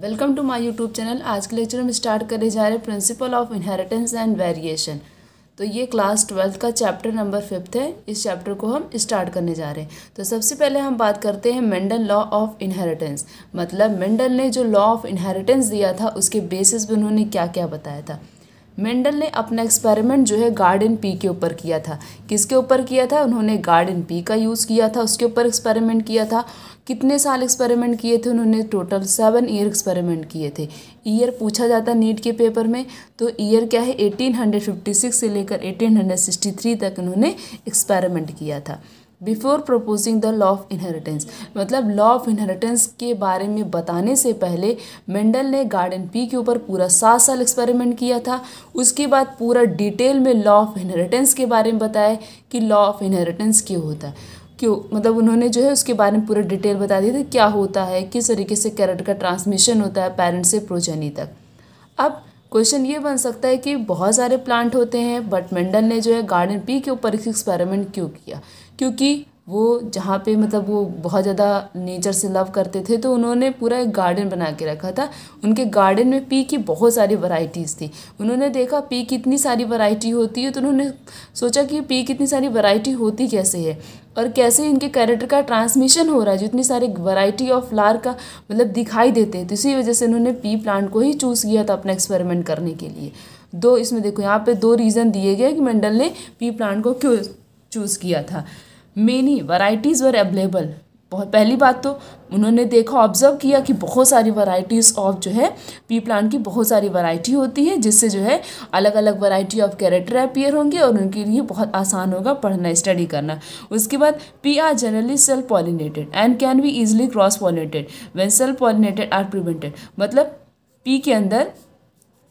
Welcome to my YouTube channel. आज के lecture में स्टार्ट करने जा रहे हैं principle of inheritance and variation. तो ये क्लास 12 का चैप्टर नंबर 5 है। इस चैप्टर को हम स्टार्ट करने जा रहे हैं। तो सबसे पहले हम बात करते हैं मेंडल लॉ ऑफ इनहेरिटेंस। मतलब मेंडल ने जो लॉ ऑफ इनहेरिटेंस दिया था उसके बेसिस पे उन्होंने क्या क्या बताया था। मेंडल ने अपना एक्सपेरिमेंट जो है गार्डन पी के ऊपर किया था। किसके ऊपर किया था? उन्होंने गार्डन पी का यूज़ किया था, उसके ऊपर एक्सपेरिमेंट किया था। कितने साल एक्सपेरिमेंट किए थे उन्होंने? टोटल 7 ईयर एक्सपेरिमेंट किए थे। ईयर पूछा जाता नीट के पेपर में, तो ईयर क्या है? 1856 से लेकर 1863 तक उन्होंने एक्सपेरिमेंट किया था। Before proposing the law of inheritance, मतलब लॉ ऑफ इनहेरिटेंस के बारे में बताने से पहले मेंडल ने गार्डन पी के ऊपर पूरा 7 साल एक्सपेरिमेंट किया था। उसके बाद पूरा डिटेल में लॉ ऑफ इनहेरिटेंस के बारे में बताया कि लॉ ऑफ इनहेरिटेंस क्यों होता है, क्यों, मतलब उन्होंने जो है उसके बारे में पूरा डिटेल बता दी थी क्या होता है, किस तरीके से कैरेक्टर का ट्रांसमिशन होता है पेरेंट से प्रोजेनी तक। अब क्वेश्चन ये बन सकता है कि बहुत सारे प्लांट होते हैं बट मेंडल ने जो है गार्डन पी के ऊपर एक्सपेरिमेंट क्यों किया? क्योंकि वो जहाँ पे मतलब वो बहुत ज़्यादा नेचर से लव करते थे, तो उन्होंने पूरा एक गार्डन बना के रखा था। उनके गार्डन में पी की बहुत सारी वैरायटीज़ थी। उन्होंने देखा पी की इतनी सारी वैरायटी होती है, तो उन्होंने सोचा कि पी की इतनी सारी वैरायटी होती कैसे है और कैसे इनके कैरेक्टर का ट्रांसमिशन हो रहा है, जो इतनी सारी वैरायटी ऑफ फ्लावर का मतलब दिखाई देते हैं। तो इसी वजह से उन्होंने पी प्लांट को ही चूज़ किया था अपना एक्सपेरिमेंट करने के लिए। दो इसमें देखो यहाँ पे 2 रीज़न दिए गए कि मेंडल ने पी प्लांट को क्यों चूज़ किया था। मेनी वैरायटीज़ वर अवेलेबल। बहुत पहली बात तो उन्होंने देखा, ऑब्जर्व किया कि बहुत सारी वैरायटीज़ ऑफ जो है पी प्लांट की बहुत सारी वैरायटी होती है, जिससे जो है अलग अलग वैरायटी ऑफ कैरेक्टर अपीयर होंगे और उनके लिए बहुत आसान होगा पढ़ना स्टडी करना। उसके बाद pea are generally self pollinated and can be easily cross pollinated when self pollinated are prevented. मतलब पी के अंदर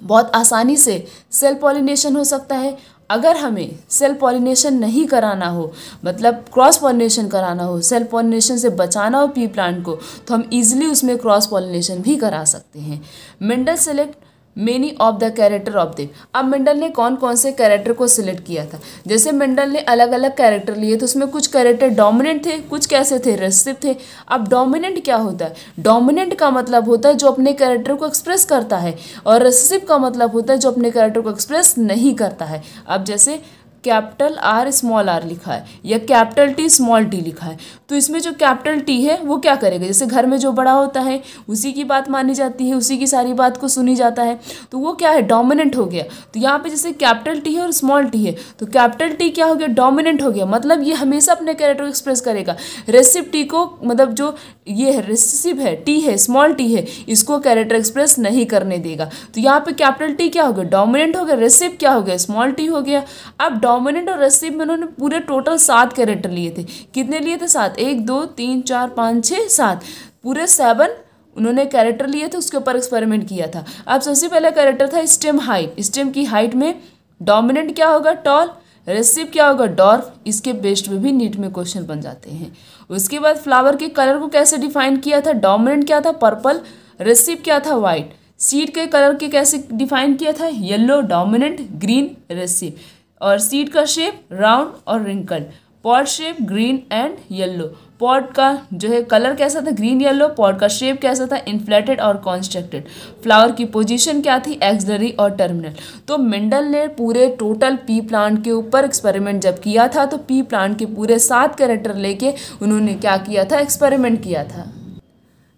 बहुत आसानी से सेल्फ पॉलिनेशन हो सकता है। अगर हमें सेल्फ पॉलिनेशन नहीं कराना हो, मतलब क्रॉस पॉलिनेशन कराना हो, सेल्फ पॉलिनेशन से बचाना हो पी प्लांट को, तो हम इजीली उसमें क्रॉस पॉलिनेशन भी करा सकते हैं। Mendel select many of the character of the. अब मेंडल ने कौन कौन से कैरेक्टर को सिलेक्ट किया था? जैसे मेंडल ने अलग अलग कैरेक्टर लिए, तो उसमें कुछ कैरेक्टर डोमिनेंट थे, कुछ कैसे थे? रेसिसिव थे। अब डोमिनेंट क्या होता है? डोमिनेंट का मतलब होता है जो अपने कैरेक्टर को एक्सप्रेस करता है, और रेसिसिव का मतलब होता है जो अपने कैरेक्टर को एक्सप्रेस नहीं करता है। अब जैसे कैपिटल आर स्मॉल आर लिखा है या कैपिटल टी स्मॉल टी लिखा है, तो इसमें जो कैपिटल टी है वो क्या करेगा? जैसे घर में जो बड़ा होता है उसी की बात मानी जाती है, उसी की सारी बात को सुनी जाता है, तो वो क्या है? डोमिनेंट हो गया। तो यहाँ पे जैसे कैपिटल टी है और स्मॉल टी है, तो कैपिटल टी क्या हो गया? डोमिनेंट हो गया। मतलब ये हमेशा अपने कैरेक्टर को एक्सप्रेस करेगा। रेसिसिव टी को, मतलब जो ये है रेसिसिव है, टी है, स्मॉल टी है, इसको कैरेक्टर एक्सप्रेस नहीं करने देगा। तो यहाँ पे कैपिटल टी क्या हो गया? डोमिनेंट हो गया। रेसिसिव क्या हो गया? स्मॉल टी हो गया। अब डोमिनेंट और रेसिसिव में उन्होंने पूरे टोटल 7 कैरेक्टर लिए थे। कितने लिए थे? 7। 1 2 3 4 5 6 7, पूरे 7 उन्होंने कैरेक्टर लिए थे, उसके ऊपर एक्सपेरिमेंट किया था। अब सबसे पहला कैरेक्टर था स्टेम हाइट। स्टेम की हाइट में डोमिनेंट क्या होगा? टॉल। रेसिसिव क्या होगा? डॉर्फ। इसके बेस्ड में भी नीट में क्वेश्चन बन जाते हैं। उसके बाद फ्लावर के कलर को कैसे डिफाइन किया था? डोमिनेंट क्या था? पर्पल। रेसिसिव क्या था? वाइट। सीड के कलर के कैसे डिफाइन किया था? Yellow dominant, green recessive. और सीड का शेप राउंड और wrinkle. Pod shape green and yellow. Pod का जो है कलर कैसा था? Green yellow. पॉड का शेप कैसा था? इन्फ्लेटेड और कॉन्स्ट्रक्टेड। फ्लावर की पोजीशन क्या थी? एक्सिलरी और टर्मिनल। तो मेंडल ने पूरे टोटल पी प्लांट के ऊपर एक्सपेरिमेंट जब किया था, तो पी प्लांट के पूरे 7 कैरेक्टर लेके उन्होंने क्या किया था? एक्सपेरिमेंट किया था।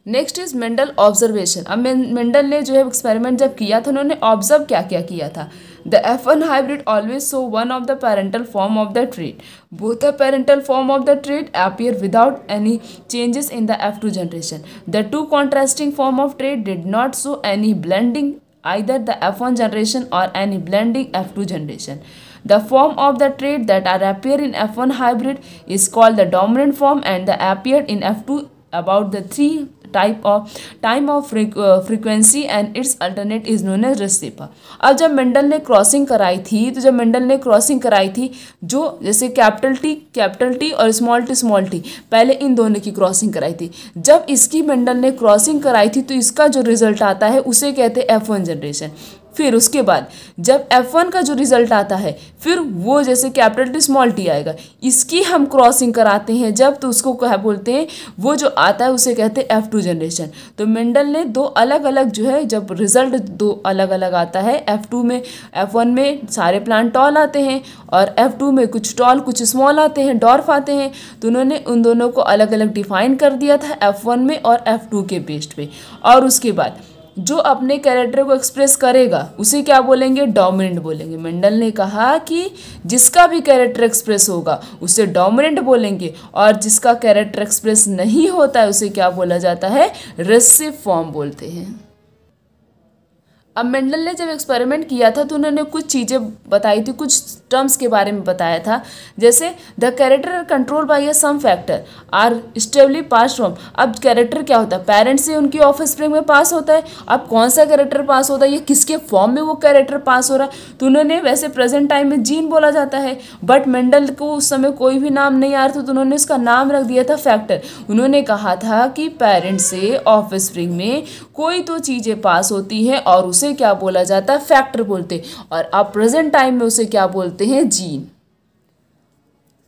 Next is Mendel observation. अब मेंडल ने जो है एक्सपेरिमेंट जब किया था, उन्होंने ऑब्जर्व क्या क्या किया था? The F1 hybrid always show one of the parental form of the trait. Both the parental form of the trait appear without any changes in the F2 generation. The two contrasting form of trait did not show any blending either the F1 generation or any blending F2 generation. The form of the trait that are appear in F1 hybrid is called the dominant form, and the appeared in F2 about the 3 time of frequency and its alternate is known as recessive. अब जब Mendel ने crossing कराई थी, तो जब Mendel ने crossing कराई थी, जो जैसे कैपिटल टी और स्मॉल टी, पहले इन दोनों की क्रॉसिंग कराई थी। जब इसकी मेंडल ने क्रॉसिंग कराई थी, तो इसका जो रिजल्ट आता है उसे कहते हैं F1 जनरेशन। फिर उसके बाद जब F1 का जो रिजल्ट आता है फिर वो जैसे कैपिटल टी स्मॉल टी आएगा, इसकी हम क्रॉसिंग कराते हैं जब, तो उसको क्या बोलते हैं, वो जो आता है उसे कहते हैं F2 जनरेशन। तो मेंडल ने दो अलग अलग जो है, जब रिजल्ट दो अलग अलग आता है, F2 में, F1 में सारे प्लांट टॉल आते हैं और F2 में कुछ टॉल कुछ स्मॉल आते हैं, डॉर्फ आते हैं। तो उन्होंने उन दोनों को अलग अलग डिफाइन कर दिया था F1 में और F2 के बेस्ड पे। और उसके बाद जो अपने कैरेक्टर को एक्सप्रेस करेगा उसे क्या बोलेंगे, डोमिनेंट बोलेंगे। मेंडल ने कहा कि जिसका भी कैरेक्टर एक्सप्रेस होगा उसे डोमिनेंट बोलेंगे और जिसका कैरेक्टर एक्सप्रेस नहीं होता है उसे क्या बोला जाता है, रिसेसिव फॉर्म बोलते हैं। अब मेंडल ने जब एक्सपेरिमेंट किया था तो उन्होंने कुछ चीज़ें बताई थी, कुछ टर्म्स के बारे में बताया था, जैसे the character are control by a some factor are stably pass from. अब कैरेक्टर क्या होता है, पेरेंट्स से उनकी ऑफस्प्रिंग में पास होता है। अब कौन सा कैरेक्टर पास होता है, ये किसके फॉर्म में वो कैरेक्टर पास हो रहा है, तो उन्होंने, वैसे प्रेजेंट टाइम में जीन बोला जाता है बट मेंडल को उस समय कोई भी नाम नहीं आ रहा था तो उन्होंने उसका नाम रख दिया था फैक्टर। उन्होंने कहा था कि पेरेंट्स से ऑफस्प्रिंग में कोई तो चीज़ें पास होती हैं और उसे क्या बोला जाता है, फैक्टर बोलते। और अब प्रेजेंट टाइम में उसे क्या बोलते हैं, gene.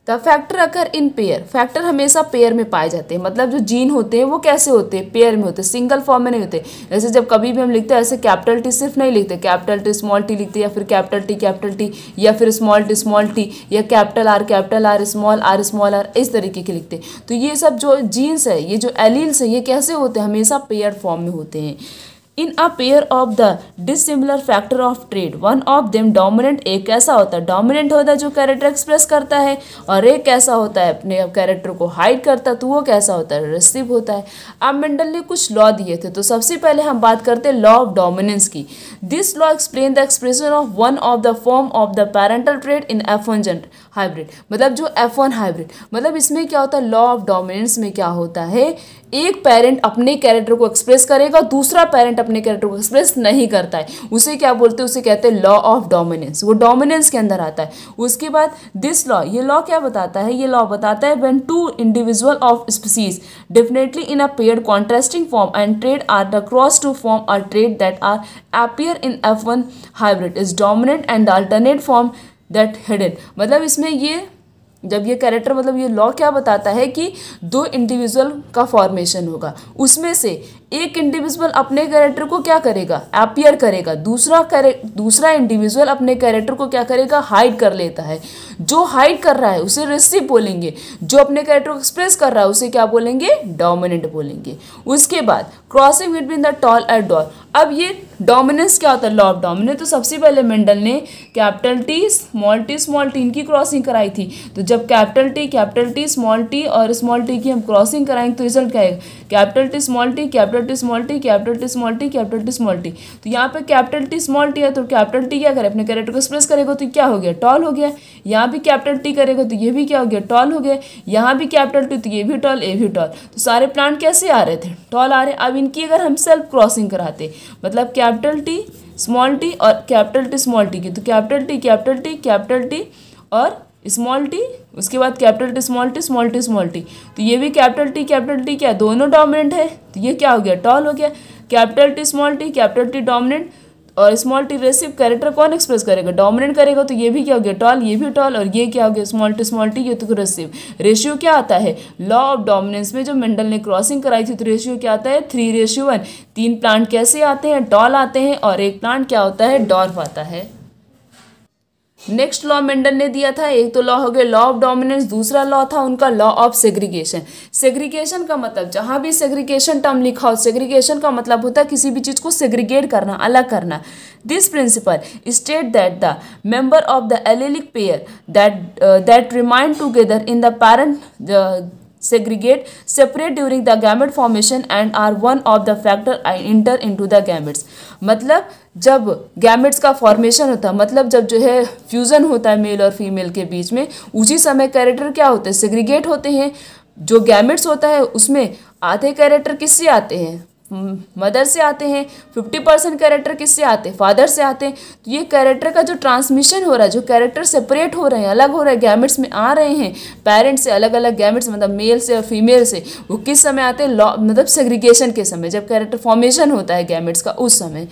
The factor occur in pair, factor हमेशा पेयर में पाए जाते हैं। मतलब जो जीन होते हैं वो कैसे होते हैं, पेयर में होते हैं, सिंगल फॉर्म में नहीं होते। जैसे जब कभी भी हम लिखते हैं ऐसे कैपिटल टी सिर्फ नहीं लिखते, कैपिटल टी स्मॉल टी लिखते हैं, या फिर कैपिटल टी या फिर स्मॉल टी या कैपिटल आर स्मॉल आर, इस तरीके के लिखते हैं। तो ये सब जो जीन्स है, ये जो एलील्स है, ये कैसे होते हैं, हमेशा पेयर फॉर्म में होते हैं। In a pair of the dissimilar factor of trait one of them dominant, एक कैसा होता है, डोमिनेंट होता है जो कैरेक्टर एक्सप्रेस करता है, और एक कैसा होता है अपने कैरेक्टर को हाइड करता है, तो वो कैसा होता है, रिसीव होता है। अब मेंडल ने कुछ लॉ दिए थे, तो सबसे पहले हम बात करते हैं लॉ ऑफ डोमिनेंस की। This law explain the expression of one of the form of the parental trade in F1 hybrid. मतलब जो F1 हाइब्रिड, मतलब इसमें क्या होता है, लॉ ऑफ डोमिनेंस में क्या होता है, एक पेरेंट अपने कैरेक्टर को एक्सप्रेस करेगा, दूसरा पेरेंट अपने कैरेक्टर को एक्सप्रेस नहीं करता है, उसे क्या बोलते हैं, उसे कहते हैं लॉ ऑफ डोमिनेंस। वो डोमिनेंस के अंदर आता है। उसके बाद दिस लॉ, ये लॉ क्या बताता है, ये लॉ बताता है when two individual of species definitely in a paired contrasting form and trait are the cross to form a trait that are appear in F1 hybrid is dominant and the alternate form that hidden. मतलब इसमें ये जब ये character, मतलब ये law क्या बताता है कि दो इंडिविजुअल का फॉर्मेशन होगा, उसमें से एक इंडिविजुअल अपने कैरेक्टर को क्या करेगा, अपीयर करेगा, दूसरा इंडिविजुअल अपने कैरेक्टर को क्या करेगा, हाइड कर लेता है। जो हाइड कर रहा है उसे रिसीव बोलेंगे, जो अपने कैरेक्टर को एक्सप्रेस कर रहा है उसे क्या बोलेंगे, डोमिनेंट बोलेंगे। उसके बाद crossing between the tall and dwarf. अब ये डोमिनेंस क्या होता है, लॉ ऑफ डोमिनेंस। तो सबसे पहले मेंडल ने कैपिटल टी स्मॉल टी इनकी क्रॉसिंग कराई थी। तो जब कैपिटल टी स्मॉल टी और स्मॉल टी की हम क्रॉसिंग कराएंगे तो रिजल्ट क्या आएगा, capital T small T, capital T small T, capital T small T, capital T small T. तो यहाँ पे कैपिटल टी स्मॉल टी है तो कैपिटल टी क्या करे, अपने कैरेक्टर को एक्सप्रेस करेगा तो क्या हो गया, टॉल हो गया। यहाँ भी कैपिटल टी करेगा तो ये भी क्या हो गया, टॉल हो गया। यहाँ भी कैपिटल टी तो ये भी टॉल, ये भी टॉल। तो सारे प्लांट कैसे आ रहे थे, टॉल आ रहे। अब इनकी अगर हम सेल्फ क्रॉसिंग कराते, मतलब कैपिटल टी स्मॉल टी और कैपिटल टी स्मॉल टी की, तो कैपिटल टी और स्मॉल टी, उसके बाद कैपिटल टी स्मॉल टी, तो ये भी कैपिटल टी क्या, दोनों डोमिनेंट है, तो ये क्या हो गया, टॉल हो गया। कैपिटल टी डोमिनेंट और स्मॉल टी रेसिव, कैरेक्टर कौन एक्सप्रेस करेगा, डोमिनेंट करेगा, तो ये भी क्या हो गया, टॉल, ये भी टॉल, और ये क्या हो गया, स्मॉल टी ये तो रेसिव। रेशियो क्या आता है, लॉ ऑफ डोमिनेंस में जो मेंडल ने क्रॉसिंग कराई थी तो रेशियो क्या आता है, 3:1। 3 प्लांट कैसे आते हैं, टॉल आते हैं, और एक प्लांट क्या होता है, डॉर्फ आता है। नेक्स्ट लॉ मेंडल ने दिया था, एक तो लॉ हो गया लॉ ऑफ डोमिनेंस, दूसरा लॉ था उनका लॉ ऑफ सेग्रीगेशन। सेग्रीगेशन का मतलब, जहां भी सेग्रीगेशन टर्म लिखा हो, सेग्रीगेशन का मतलब होता है किसी भी चीज को सेग्रीगेट करना, अलग करना। This principle state that the member of the allylic pair that remain together in the parent segregate separate during the gamete formation and are one of the factor enter into the gametes। मतलब जब gametes का formation होता है, मतलब जब जो है fusion होता है मेल और फीमेल के बीच में, उसी समय कैरेक्टर क्या होते हैं, सेग्रीगेट होते हैं। जो गैमेट्स होता है उसमें आधे कैरेक्टर किससे आते हैं, मदर से आते हैं, 50% कैरेक्टर किससे आते हैं, फादर से आते हैं। तो ये कैरेक्टर का जो ट्रांसमिशन हो रहा है, जो कैरेक्टर सेपरेट हो रहे हैं, अलग हो रहे हैं, गैमेट्स में आ रहे हैं, पेरेंट्स से अलग अलग गैमेट्स, मतलब मेल से और फीमेल से, वो किस समय आते हैं, मतलब सेग्रीगेशन के समय, जब कैरेक्टर फॉर्मेशन होता है गैमेट्स का, उस समय।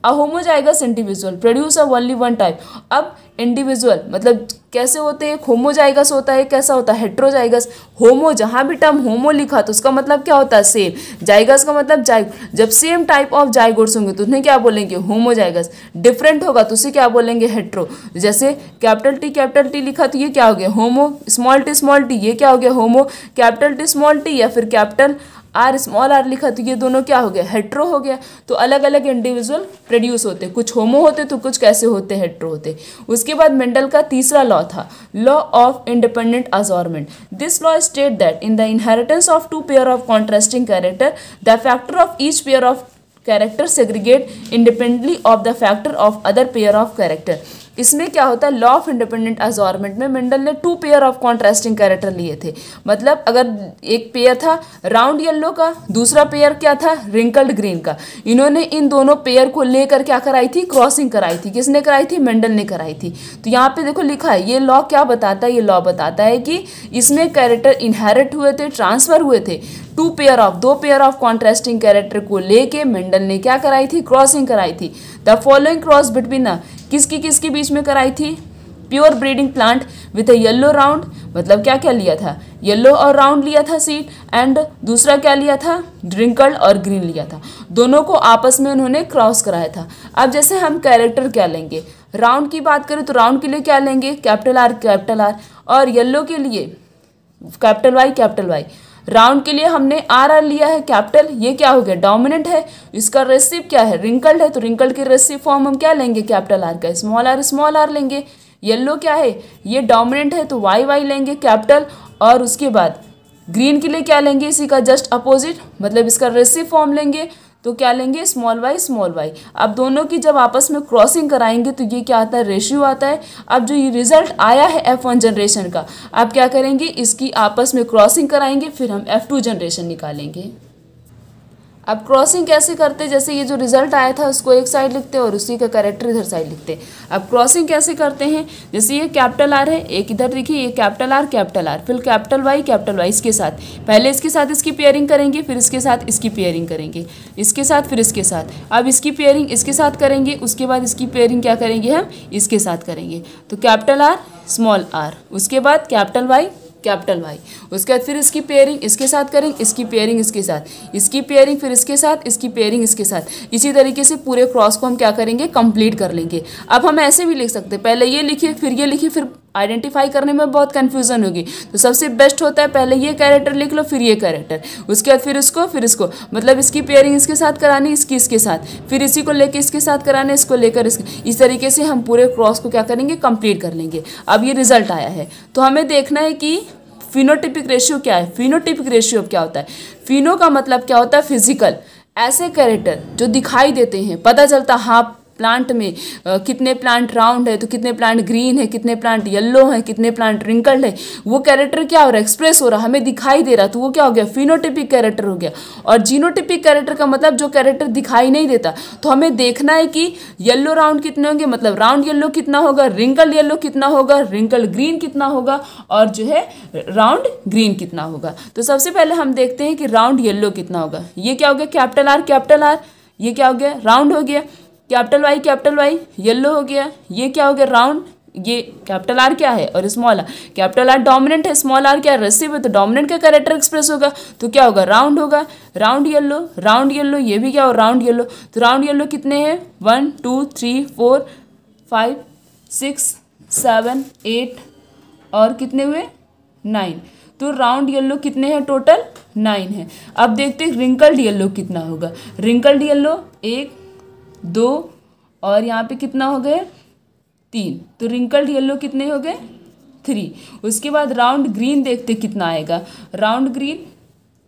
A homozygous individual produce a only one type. अब इंडिविजुअल मतलब कैसे होते हैं, एक होमोजाइगस होता है, कैसा होता है हेट्रोजाइगस। होमो जहाँ भी टर्म होमो लिखा तो उसका मतलब क्या होता है सेम, जाइगस का मतलब जाइग, जब सेम टाइप ऑफ जाइगोट्स होंगे तो उन्हें क्या बोलेंगे होमोजाइगस। डिफरेंट होगा तो उसे क्या बोलेंगे हेट्रो। जैसे कैपिटल टी लिखा तो ये क्या हो गया होमो, स्मॉल टी ये क्या हो गया होमो, कैपिटल टी स्मॉल टी या फिर कैपिटल आर स्मॉल आर लिखा तो ये दोनों क्या हो गया हेट्रो हो गया। तो अलग अलग इंडिविजुअल प्रोड्यूस होते, कुछ होमो होते तो कुछ कैसे होते हेट्रो होते। उसके बाद मेंडल का तीसरा लॉ था law of independent assortment. This law state that in the inheritance of two pair of contrasting character the factor of each pair of character segregate independently of the factor of other pair of character. इसमें क्या होता है law of independent assortment में Mendel ने two pair of contrasting character लिए थे। मतलब अगर एक पेयर था राउंड येलो का, दूसरा पेयर क्या था रिंकल्ड ग्रीन का, इन्होंने इन दोनों पेयर को लेकर क्या कराई थी क्रॉसिंग कराई थी। किसने कराई थी मेंडल ने कराई थी। तो यहाँ पे देखो लिखा है ये लॉ क्या बताता है, ये लॉ बताता है कि इसमें कैरेक्टर इनहेरिट हुए थे, ट्रांसफर हुए थे, दो पेयर ऑफ कॉन्ट्रास्टिंग कैरेक्टर को लेके मेंडल ने क्या कराई थी क्रॉसिंग कराई थी। द फॉलोइंग क्रॉस बिटवीन किसके बीच में कराई थी, pure breeding plant with a yellow round, मतलब क्या क्या लिया था येलो और राउंड लिया था सीड, एंड दूसरा क्या लिया था रिंकल्ड और ग्रीन लिया था। दोनों को आपस में उन्होंने क्रॉस कराया था। अब जैसे हम कैरेक्टर क्या लेंगे, राउंड की बात करें तो राउंड के लिए क्या लेंगे कैपिटल आर, और येलो के लिए कैपिटल वाई। राउंड के लिए हमने आर लिया है कैपिटल, ये क्या हो गया डोमिनेंट है, इसका रेसिव क्या है रिंकल्ड है, तो रिंकल्ड के रेसिव फॉर्म हम क्या लेंगे कैपिटल आर का, स्मॉल आर लेंगे। येलो क्या है ये डोमिनेंट है तो वाई लेंगे कैपिटल, और उसके बाद ग्रीन के लिए क्या लेंगे इसी का जस्ट अपोजिट, मतलब इसका रेसिव फॉर्म लेंगे तो क्या लेंगे स्मॉल वाई। अब दोनों की जब आपस में क्रॉसिंग कराएंगे तो ये क्या आता है रेशियो आता है। अब जो ये रिजल्ट आया है F1 जनरेशन का, आप क्या करेंगे इसकी आपस में क्रॉसिंग कराएंगे, फिर हम F2 जनरेशन निकालेंगे। अब क्रॉसिंग कैसे करते, जैसे ये जो रिजल्ट आया था उसको एक साइड लिखते हैं और उसी का कैरेक्टर इधर साइड लिखते हैं। अब क्रॉसिंग कैसे करते हैं, जैसे ये कैपिटल आर है, एक इधर लिखिए ये कैपिटल आर, फिर कैपिटल वाई इसके साथ, पहले इसके साथ इसकी पेयरिंग करेंगे, फिर इसके साथ इसकी पेयरिंग करेंगे, इसके साथ फिर इसके साथ, अब इसकी पेयरिंग इसके साथ करेंगे, उसके बाद इसकी पेयरिंग क्या करेंगे हम इसके साथ करेंगे। तो कैपिटल आर स्मॉल आर, उसके बाद कैपिटल वाई, उसके बाद फिर इसकी पेयरिंग इसके साथ करेंगे, इसकी पेयरिंग इसके साथ, इसकी पेयरिंग फिर इसके साथ, इसकी पेयरिंग इसके साथ। इसी तरीके से पूरे क्रॉस को हम क्या करेंगे कंप्लीट कर लेंगे। अब हम ऐसे भी लिख सकते हैं, पहले ये लिखिए फिर ये लिखिए, फिर आइडेंटिफाई करने में बहुत कन्फ्यूजन होगी। तो सबसे बेस्ट होता है पहले ये कैरेक्टर लिख लो फिर ये कैरेक्टर, उसके बाद फिर इसको, मतलब इसकी पेयरिंग इसके साथ करानी, इसकी इसके साथ, फिर इसी को लेकर इसके साथ कराना, इसको लेकर इस तरीके से हम पूरे क्रॉस को क्या करेंगे कंप्लीट कर लेंगे। अब ये रिजल्ट आया है तो हमें देखना है कि फिनोटिपिक रेशियो क्या है। फिनोटिपिक रेशियो क्या होता है, फिनो का मतलब क्या होता है फिजिकल, ऐसे कैरेक्टर जो दिखाई देते हैं, पता चलता हाँ प्लांट में कितने प्लांट राउंड है तो कितने प्लांट ग्रीन है, कितने प्लांट येलो है, कितने प्लांट रिंकल्ड है, वो कैरेक्टर क्या हो रहा है एक्सप्रेस हो रहा है, हमें दिखाई दे रहा, तो वो क्या हो गया फिनोटिपिक कैरेक्टर हो गया। और जीनोटिपिक कैरेक्टर का मतलब जो कैरेक्टर दिखाई नहीं देता, तो हमें देखना है कि येलो राउंड कितने होंगे, मतलब राउंड येलो कितना होगा, रिंकल्ड येलो कितना होगा, रिंकल्ड ग्रीन कितना होगा, और जो है राउंड ग्रीन कितना होगा। तो सबसे पहले हम देखते हैं कि राउंड येलो कितना होगा। ये क्या हो गया कैपिटल आर, ये क्या हो गया राउंड हो गया, कैपिटल वाई येलो हो गया, ये क्या हो गया राउंड, ये कैपिटल आर क्या है और small R, capital R dominant है, स्मॉल आर क्या रेसिव है, तो डोमिनेंट का कैरेक्टर एक्सप्रेस होगा तो क्या होगा राउंड होगा, राउंड येलो, ये भी क्या हो राउंड येलो। तो राउंड येलो कितने हैं 1 2 3 4 5 6 7 8 और कितने हुए 9, तो राउंड येलो कितने हैं टोटल 9 है। अब देखते हैं रिंकल्ड येलो कितना होगा, रिंकल्ड येलो 1 2 और यहाँ पे कितना हो गए 3, तो रिंकल्ड येलो कितने हो गए 3। उसके बाद राउंड ग्रीन देखते कितना आएगा, राउंड ग्रीन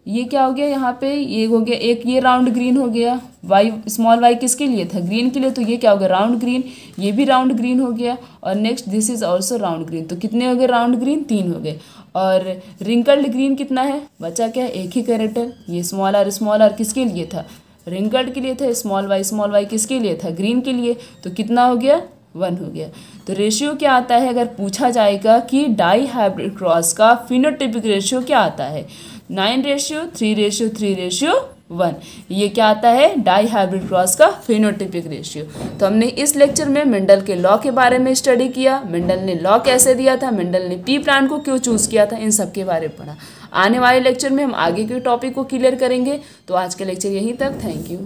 ये क्या हो गया यहाँ पे ये हो गया एक, ये राउंड ग्रीन हो गया, वाई स्मॉल वाई किसके लिए था ग्रीन के लिए, तो ये क्या हो गया राउंड ग्रीन, ये भी राउंड ग्रीन हो गया, और next this is also round green, तो कितने हो गए राउंड ग्रीन 3 हो गए। और रिंकल्ड ग्रीन कितना है बचा क्या एक ही कैरेक्टर, ये स्मॉल आर किसके लिए था रिंकल्ड के लिए था, स्मॉल वाई किसके लिए था ग्रीन के लिए, तो कितना हो गया 1 हो गया। तो रेशियो क्या आता है अगर पूछा जाएगा कि डाई हाइब्रिड क्रॉस का फिनोटिपिक रेशियो क्या आता है 9:3:3:1 1। ये क्या आता है, डाई हाइब्रिड क्रॉस का फिनोटिपिक रेशियो। तो हमने इस लेक्चर में मेंडल के लॉ के बारे में स्टडी किया, मेंडल ने लॉ कैसे दिया था, मेंडल ने पी प्लांट को क्यों चूज किया था, इन सब के बारे में पढ़ा। आने वाले लेक्चर में हम आगे के टॉपिक को क्लियर करेंगे। तो आज के लेक्चर यहीं तक, थैंक यू।